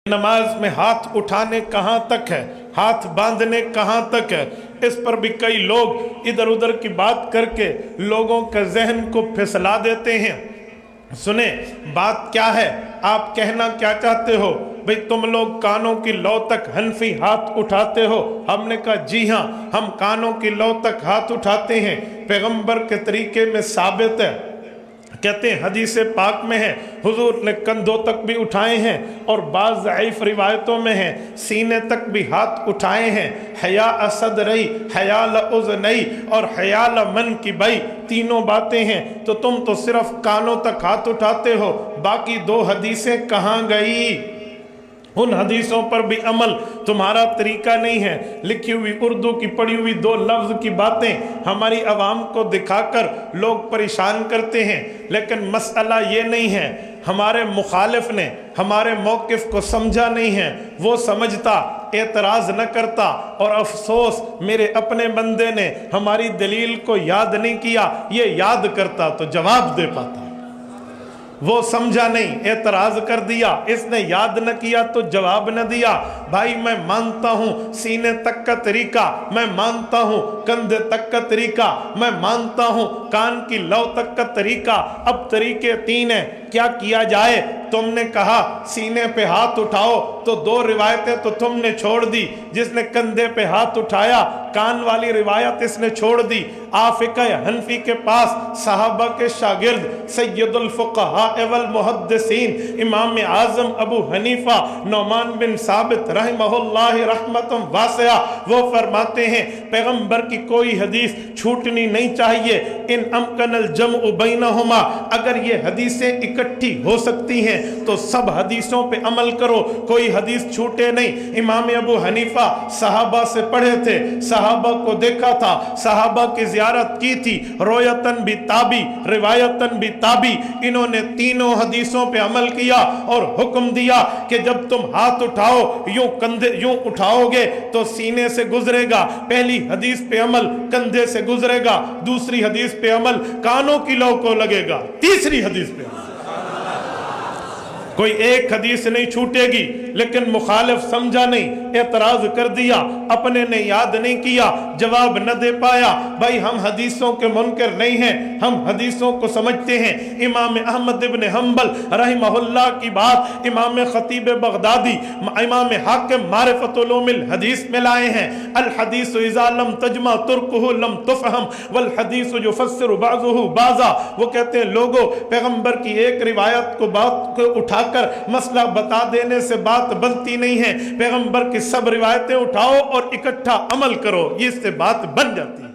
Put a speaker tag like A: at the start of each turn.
A: नमाज में हाथ उठाने कहाँ तक है, हाथ बांधने कहाँ तक है, इस पर भी कई लोग इधर उधर की बात करके लोगों के जहन को फिसला देते हैं। सुने बात क्या है, आप कहना क्या चाहते हो? भाई तुम लोग कानों की लौ तक हनफी हाथ उठाते हो। हमने कहा जी हाँ, हम कानों की लौ तक हाथ उठाते हैं, पैगंबर के तरीके में साबित है। कहते हैं हदीस पाक में है हुजूर ने कंधों तक भी उठाए हैं और बाज़ ज़ईफ़ रिवायतों में है सीने तक भी हाथ उठाए हैं। हया असद रही, हया लउज़नई और हया मन की भाई तीनों बातें हैं, तो तुम तो सिर्फ कानों तक हाथ उठाते हो, बाकी दो हदीसें कहाँ गई? उन हदीसों पर भी अमल तुम्हारा तरीका नहीं है। लिखी हुई उर्दू की पढ़ी हुई दो लफ्ज़ की बातें हमारी आवाम को दिखाकर लोग परेशान करते हैं, लेकिन मसला ये नहीं है हमारे मुखालिफ ने हमारे मौक़िफ़ को समझा नहीं है। वो समझता एतराज़ न करता, और अफसोस मेरे अपने बंदे ने हमारी दलील को याद नहीं किया, ये याद करता तो जवाब दे पाता। वो समझा नहीं, एतराज़ कर दिया, इसने याद न किया तो जवाब न दिया। भाई मैं मानता हूँ सीने तक का तरीका, मैं मानता हूँ कंधे तक का तरीका, मैं मानता हूँ कान की लौ तक का तरीका। अब तरीके तीन हैं, क्या किया जाए? तुमने कहा सीने पे हाथ उठाओ, तो दो रिवायतें तो तुमने छोड़ दी। जिसने कंधे पे हाथ उठाया कान वाली रिवायत इसने छोड़ दी। आफिका हनफी के पास सहाबा के शागिर्द सैयदुल फुक़हा वल मुहद्दिसीन इमाम आज़म अबू हनीफा नौमान बिन साबित रहमहुल्लाह रहमतुन वासिआ वो फरमाते हैं पैगंबर की कोई हदीस छूटनी नहीं चाहिए। इन अमकनल जमउ बैनहुमा, अगर ये हदीसें इकट्ठी हो सकती हैं तो सब हदीसों पे अमल करो, कोई हदीस छूटे नहीं। इमाम अबू हनीफा सहाबा से पढ़े थे, सहाबा को देखा था, सहाबा की ज़ियारत की थी, रोयतन भी ताबी रिवायतन भी ताबी। इन्होंने तीनों हदीसों पे अमल किया और हुक्म दिया कि जब तुम हाथ उठाओ यूं कंधे यूं उठाओगे तो सीने से गुजरेगा। पहली हदीस पे अमल कंधे से गुजरेगा, दूसरी हदीस पे अमल कानों की लौ को लगेगा, तीसरी हदीस पे कोई एक हदीस नहीं छूटेगी। लेकिन मुखालिफ समझा नहीं, एतराज कर दिया, अपने ने याद नहीं किया, जवाब न दे पाया। भाई हम हदीसों के मुनकर नहीं हैं, हम हदीसों को समझते हैं। इमाम अहमद इब्न हम्बल रहमहुल्लाह की बात इमाम खतीब बगदादी इमाम हाकिम मारिफतुल उलूमिल हदीस में लाए हैं। अल हदीस इज़ा लम तजमा तुरकुहु लम तुफहम वल हदीस युफस्सिरु बाज़ुहु बाज़ा। वो कहते हैं लोगों पैगंबर की एक रिवायत को बात को उठाकर मसला बता देने से बात बनती नहीं है, पैगंबर की सब रिवायतें उठाओ और इकट्ठा अमल करो, ये इससे बात बन जाती है।